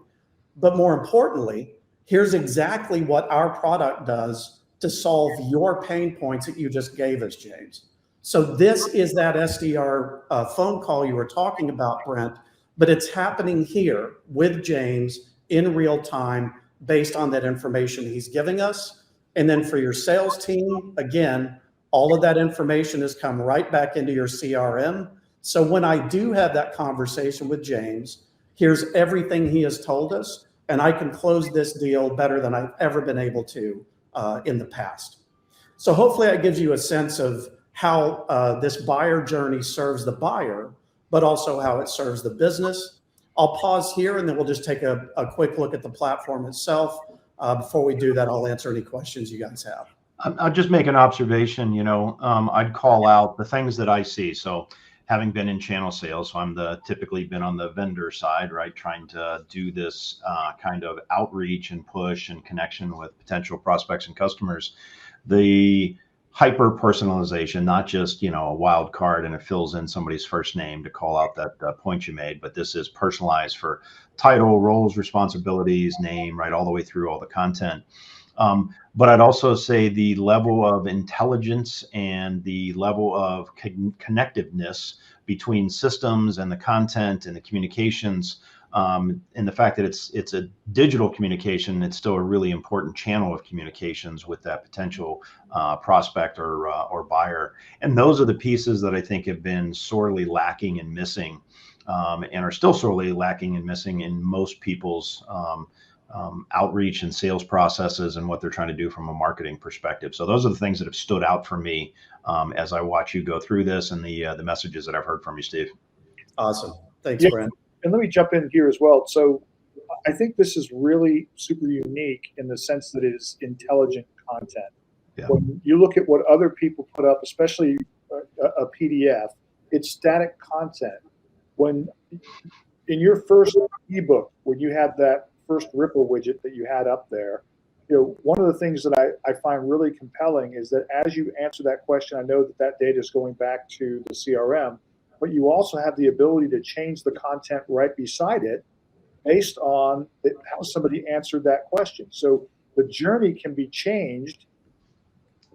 But more importantly, here's exactly what our product does to solve your pain points that you just gave us, James. So this is that SDR phone call you were talking about, Brent, but it's happening here with James in real time based on that information he's giving us. And then for your sales team, again, all of that information has come right back into your CRM. So when I do have that conversation with James, here's everything he has told us, and I can close this deal better than I've ever been able to in the past. So hopefully that gives you a sense of how this buyer journey serves the buyer, but also how it serves the business. I'll pause here and then we'll just take a quick look at the platform itself. Before we do that, I'll answer any questions you guys have. I'll just make an observation. I'd call out the things that I see. So having been in channel sales, so I'm typically been on the vendor side, right? Trying to do this kind of outreach and push and connection with potential prospects and customers. The hyper personalization, not just, a wild card and it fills in somebody's first name to call out that point you made, but this is personalized for title, roles, responsibilities, name, right? All the way through all the content. But I'd also say the level of intelligence and the level of connectiveness between systems and the content and the communications, and the fact that it's a digital communication, it's still a really important channel of communications with that potential prospect or buyer. And those are the pieces that I think have been sorely lacking and missing, and are still sorely lacking and missing in most people's outreach and sales processes and what they're trying to do from a marketing perspective. So those are the things that have stood out for me as I watch you go through this and the messages that I've heard from you, Steve. Awesome. Thanks, Yeah. Brent. And let me jump in here as well. So I think this is really super unique in the sense that it is intelligent content. Yeah. When you look at what other people put up, especially a PDF, it's static content. When in your first ebook, when you had that first Ripple widget that you had up there, one of the things that I find really compelling is that as you answer that question, I know that data is going back to the CRM, but you also have the ability to change the content right beside it based on how somebody answered that question. So the journey can be changed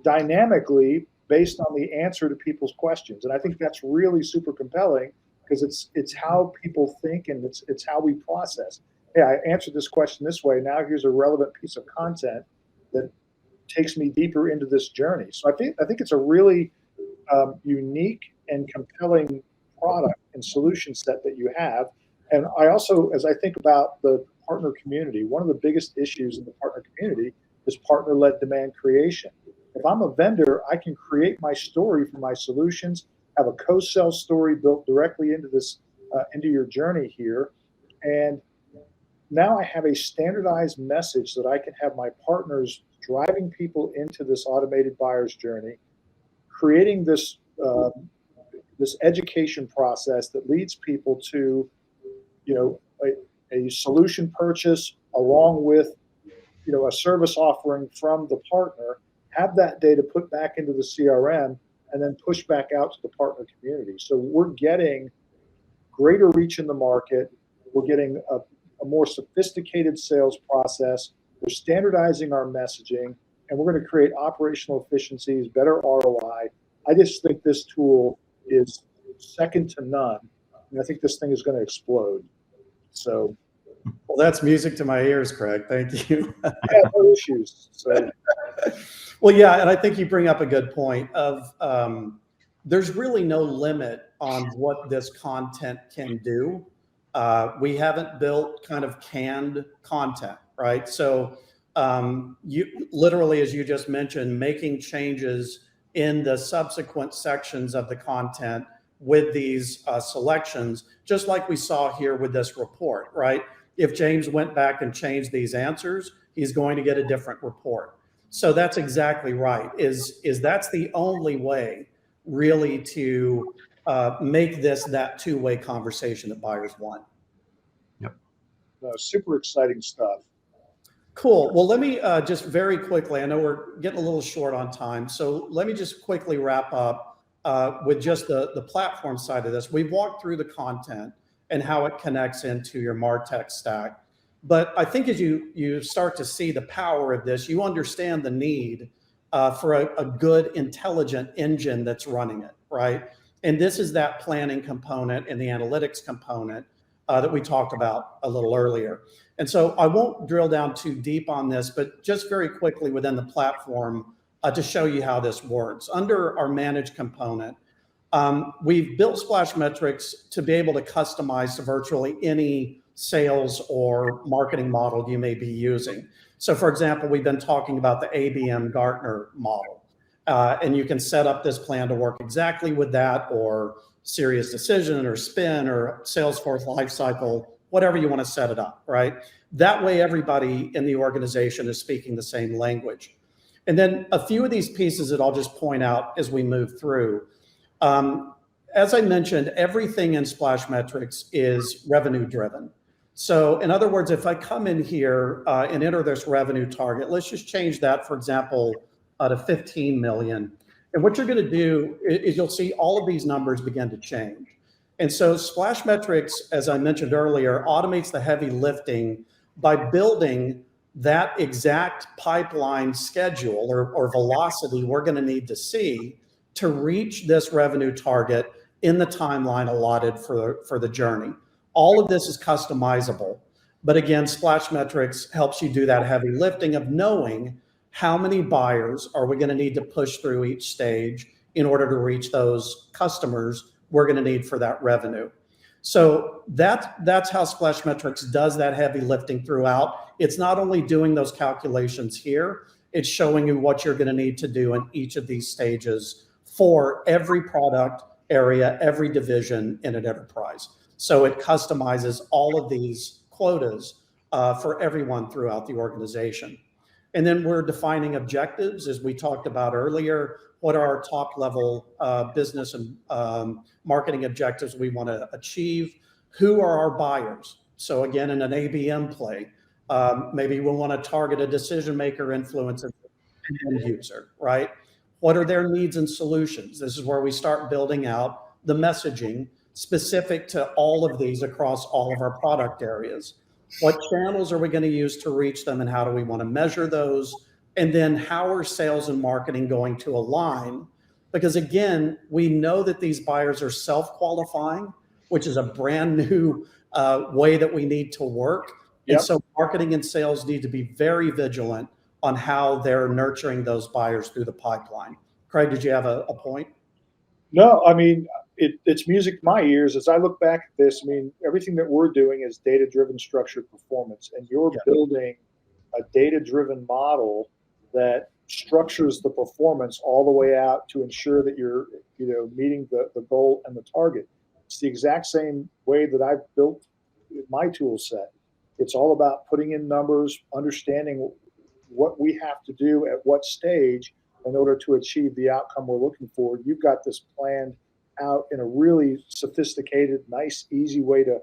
dynamically based on the answer to people's questions. And I think that's really super compelling because it's how people think and it's how we process. Hey, I answered this question this way. Now here's a relevant piece of content that takes me deeper into this journey. So I think it's a really unique and compelling product and solution set that you have. And I also, as I think about the partner community, one of the biggest issues in the partner community is partner-led demand creation. If I'm a vendor, I can create my story for my solutions, have a co-sell story built directly into this, into your journey here. And now I have a standardized message that I can have my partners driving people into this automated buyer's journey, creating this this education process that leads people to, a solution purchase along with, a service offering from the partner, have that data put back into the CRM, and then push back out to the partner community. So we're getting greater reach in the market. We're getting a more sophisticated sales process. We're standardizing our messaging, and we're going to create operational efficiencies, better ROI. I just think this tool is second to none, and I think this thing is going to explode. So, well, that's music to my ears, Craig. Thank you. yeah, no issues. So, well, yeah, and I think you bring up a good point of there's really no limit on what this content can do. We haven't built kind of canned content, right? So you literally, as you just mentioned, making changes in the subsequent sections of the content with these selections, just like we saw here with this report, right? If James went back and changed these answers, he's going to get a different report. So that's exactly right. Is that's the only way really to make this that two-way conversation that buyers want. Yep. Super exciting stuff. Cool. Well, let me just very quickly, I know we're getting a little short on time, so let me just quickly wrap up with just the platform side of this. We've walked through the content and how it connects into your MarTech stack. But I think as you start to see the power of this, you understand the need for a good, intelligent engine that's running it, right? And this is that planning component and the analytics component that we talked about a little earlier. And so I won't drill down too deep on this, but just very quickly within the platform to show you how this works. Under our managed component, we've built Splashmetrics to be able to customize to virtually any sales or marketing model you may be using. So for example, we've been talking about the ABM Gartner model, and you can set up this plan to work exactly with that, or Serious Decision or Spin or Salesforce Lifecycle, whatever you want to set it up, right? That way everybody in the organization is speaking the same language. And then a few of these pieces that I'll just point out as we move through. As I mentioned, everything in Splashmetrics is revenue driven. So in other words, if I come in here and enter this revenue target, let's just change that, for example, to 15 million. And what you're going to do is you'll see all of these numbers begin to change. And so Splashmetrics, as I mentioned earlier, automates the heavy lifting by building that exact pipeline schedule or velocity we're going to need to see to reach this revenue target in the timeline allotted for the journey. All of this is customizable. But again, Splashmetrics helps you do that heavy lifting of knowing how many buyers are we going to need to push through each stage in order to reach those customers we're going to need for that revenue. So that's how Splashmetrics does that heavy lifting throughout. It's not only doing those calculations here, it's showing you what you're going to need to do in each of these stages for every product area, every division in an enterprise. So it customizes all of these quotas for everyone throughout the organization. And then we're defining objectives, as we talked about earlier. What are our top level business and marketing objectives we want to achieve? Who are our buyers? So again, in an ABM play, maybe we want to target a decision maker, influence an end user, right? What are their needs and solutions? This is where we start building out the messaging specific to all of these across all of our product areas. What channels are we going to use to reach them, and how do we want to measure those? And then how are sales and marketing going to align? Because again, we know that these buyers are self-qualifying, which is a brand new way that we need to work. Yep. And so marketing and sales need to be very vigilant on how they're nurturing those buyers through the pipeline. Craig, did you have a point? No, I mean, it's music to my ears. As I look back at this, I mean, everything that we're doing is data-driven structured performance, and you're building a data-driven model that structures the performance all the way out to ensure that you're, meeting the goal and the target. It's the exact same way that I've built my tool set. It's all about putting in numbers, understanding what we have to do at what stage in order to achieve the outcome we're looking for. You've got this planned out in a really sophisticated, nice, easy way to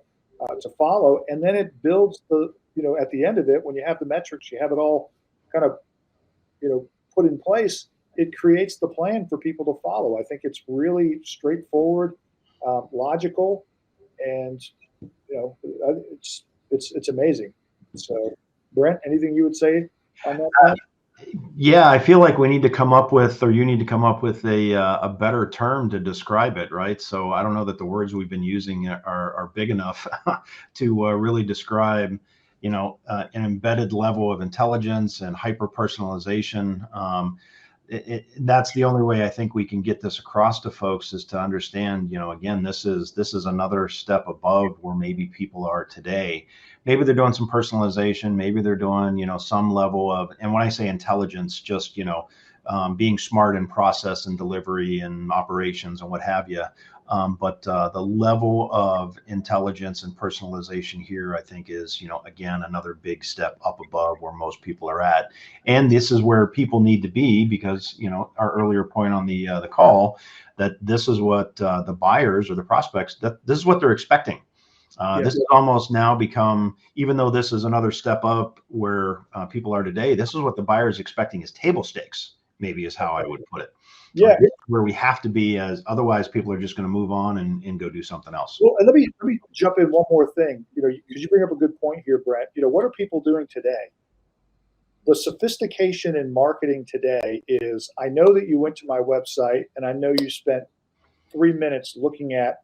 follow. And then it builds at the end of it, when you have the metrics, you have it all kind of, put in place, it creates the plan for people to follow. I think it's really straightforward, logical, and it's amazing. So, Brent, anything you would say on that? Yeah, I feel like we need to come up with, or you need to come up with a better term to describe it, right? So I don't know that the words we've been using are big enough to really describe, an embedded level of intelligence and hyper personalization. That's the only way I think we can get this across to folks, is to understand, again, this is another step above where maybe people are today. Maybe they're doing some personalization, maybe they're doing, some level of, and when I say intelligence, just, being smart in process and delivery and operations and what have you. But the level of intelligence and personalization here, I think, is, again, another big step up above where most people are at. And this is where people need to be, because, our earlier point on the call, that this is what the buyers or the prospects, that this is what they're expecting. This has almost now become, even though this is another step up where people are today, this is what the buyer is expecting, is table stakes, maybe is how I would put it. Yeah, where we have to be, as otherwise people are just going to move on and go do something else. Well, and let me jump in one more thing, because you bring up a good point here, Brett. What are people doing today? The sophistication in marketing today is, I know that you went to my website and I know you spent 3 minutes looking at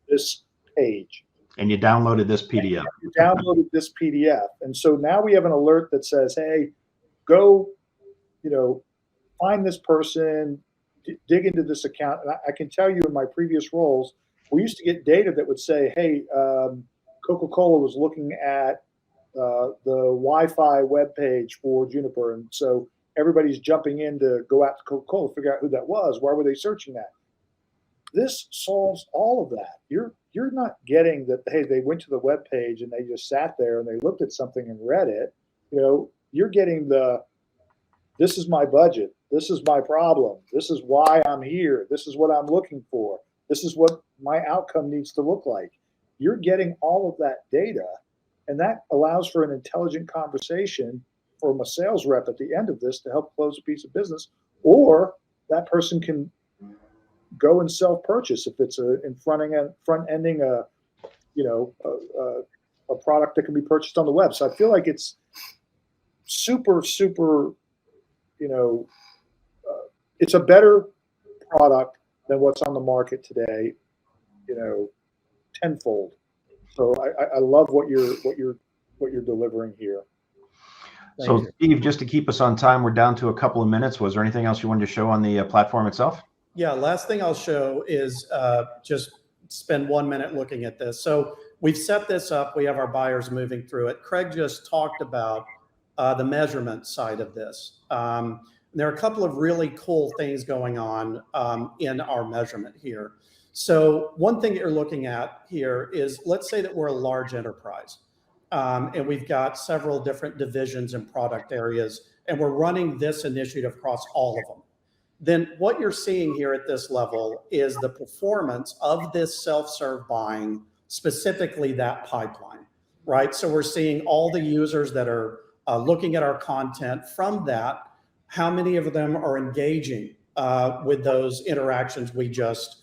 this page. And you downloaded this PDF. You downloaded this PDF. And so now we have an alert that says, hey, go, find this person, dig into this account. And I can tell you, in my previous roles, we used to get data that would say, hey, Coca-Cola was looking at the Wi-Fi webpage for Juniper. And so everybody's jumping in to go out to Coca-Cola, figure out who that was. Why were they searching that? This solves all of that. You're not getting that, hey, they went to the web page and they just sat there and they looked at something and read it. You're getting this is my budget. This is my problem. This is why I'm here. This is what I'm looking for. This is what my outcome needs to look like. You're getting all of that data, and that allows for an intelligent conversation from a sales rep at the end of this to help close a piece of business, or that person can go and self-purchase if it's front-ending a product that can be purchased on the web. So I feel like it's super, it's a better product than what's on the market today, tenfold. So I love what you're delivering here. So Steve, just to keep us on time, we're down to a couple of minutes. Was there anything else you wanted to show on the platform itself? Yeah, last thing I'll show is just spend 1 minute looking at this. So we've set this up. We have our buyers moving through it. Craig just talked about the measurement side of this. There are a couple of really cool things going on in our measurement here. So one thing that you're looking at here is, let's say that we're a large enterprise and we've got several different divisions and product areas, and we're running this initiative across all of them. Then what you're seeing here at this level is the performance of this self-serve buying, specifically that pipeline, right? So we're seeing all the users that are looking at our content. From that, how many of them are engaging with those interactions we just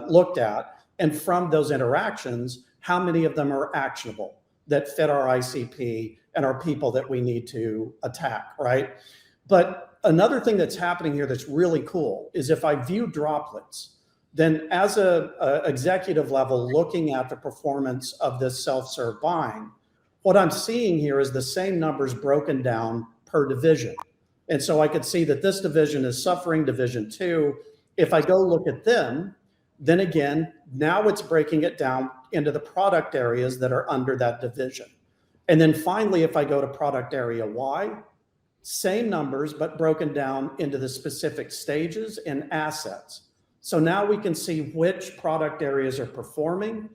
looked at? And from those interactions, how many of them are actionable, that fit our ICP and are people that we need to attack, right? But another thing that's happening here that's really cool is, if I view droplets, then as a executive level looking at the performance of this self-serve buying, what I'm seeing here is the same numbers broken down per division. And so I could see that this division is suffering, division 2. If I go look at them, then again, now it's breaking it down into the product areas that are under that division. And then finally, if I go to product area Y, same numbers, but broken down into the specific stages and assets. So now we can see which product areas are performing,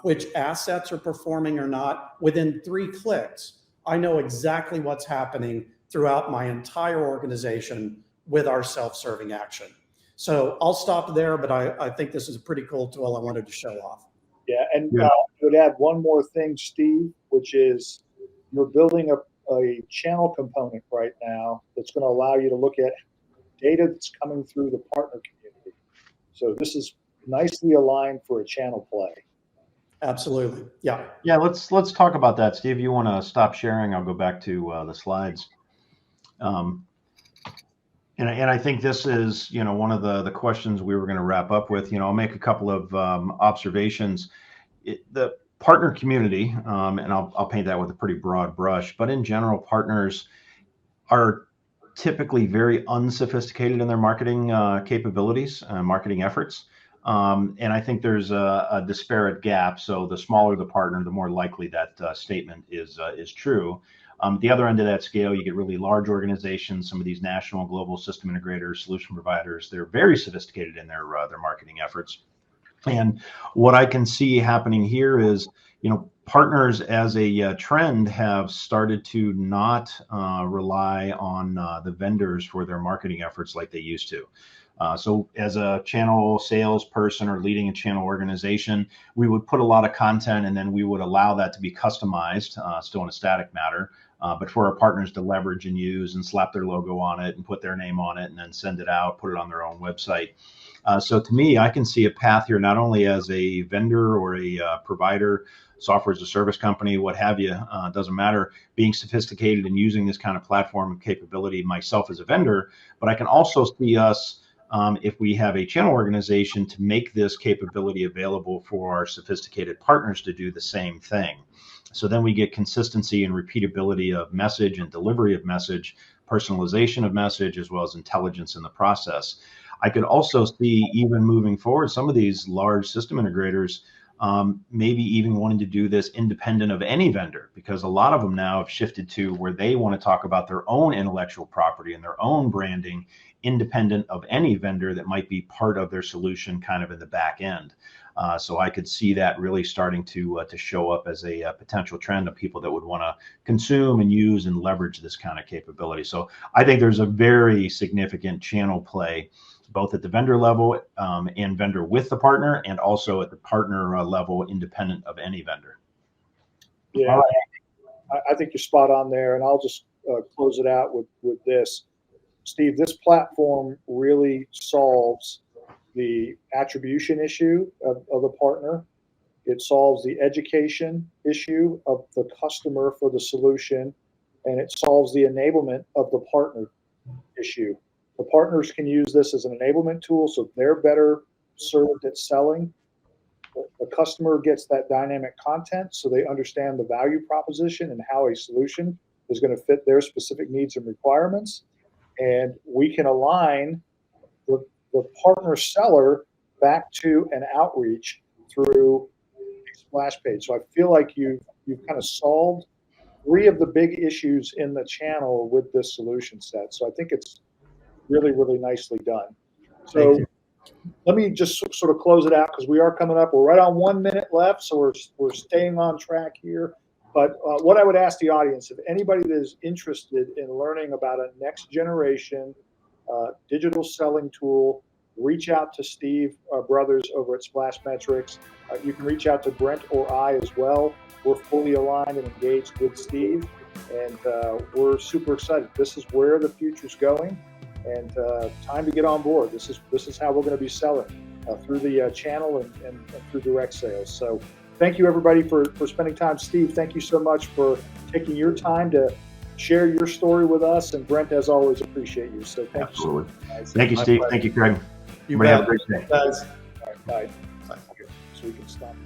which assets are performing or not. Within 3 clicks, I know exactly what's happening throughout my entire organization with our self-serving action. So I'll stop there, but I think this is a pretty cool tool I wanted to show off. Yeah, and I would add one more thing, Steve, which is you're building a channel component right now that's going to allow you to look at data that's coming through the partner community. So this is nicely aligned for a channel play. Absolutely. Yeah. Yeah, let's talk about that. Steve, you want to stop sharing? I'll go back to the slides. And I think this is, one of the questions we were going to wrap up with. I'll make a couple of observations. The partner community, and I'll paint that with a pretty broad brush, but in general, partners are typically very unsophisticated in their marketing capabilities, marketing efforts. And I think there's a disparate gap. So the smaller the partner, the more likely that statement is true. The other end of that scale, you get really large organizations, some of these national global system integrators, solution providers. They're very sophisticated in their marketing efforts. And what I can see happening here is, partners as a trend have started to not rely on the vendors for their marketing efforts like they used to. So as a channel salesperson or leading a channel organization, we would put a lot of content and then we would allow that to be customized, still in a static matter, but for our partners to leverage and use and slap their logo on it and put their name on it and then send it out, put it on their own website. So to me, I can see a path here, not only as a vendor or a provider, software as a service company, what have you, doesn't matter, being sophisticated and using this kind of platform and capability myself as a vendor, but I can also see us, if we have a channel organization, to make this capability available for our sophisticated partners to do the same thing. So then we get consistency and repeatability of message and delivery of message, personalization of message, as well as intelligence in the process. I could also see, even moving forward, some of these large system integrators maybe even wanting to do this independent of any vendor, because a lot of them now have shifted to where they want to talk about their own intellectual property and their own branding, independent of any vendor that might be part of their solution kind of in the back end. So I could see that really starting to show up as a potential trend of people that would want to consume and use and leverage this kind of capability. So I think there's a very significant channel play, both at the vendor level and vendor with the partner, and also at the partner level, independent of any vendor. Yeah, I think you're spot on there. And I'll just close it out with this. Steve, this platform really solves the attribution issue of the partner. It solves the education issue of the customer for the solution, and it solves the enablement of the partner issue. The partners can use this as an enablement tool, so they're better served at selling. The customer gets that dynamic content, so they understand the value proposition and how a solution is going to fit their specific needs and requirements. And we can align the partner seller back to an outreach through a splash page. So I feel like you've kind of solved 3 of the big issues in the channel with this solution set. So I think it's really, really nicely done. So let me just sort of close it out, because we are coming up. We're right on 1 minute left, so we're staying on track here. But what I would ask the audience, if anybody that is interested in learning about a next generation digital selling tool, reach out to Steve Brothers over at Splashmetrics. You can reach out to Brent or I as well. We're fully aligned and engaged with Steve, and we're super excited. This is where the future's going, and time to get on board. This is how we're going to be selling through the channel and through direct sales. So thank you, everybody, for spending time. Steve, thank you so much for taking your time to share your story with us. And Brent, as always, appreciate you. So thank you so much. Thank you, Steve. Thank you, Craig. You have a great day. Guys. All right, bye. So we can stop.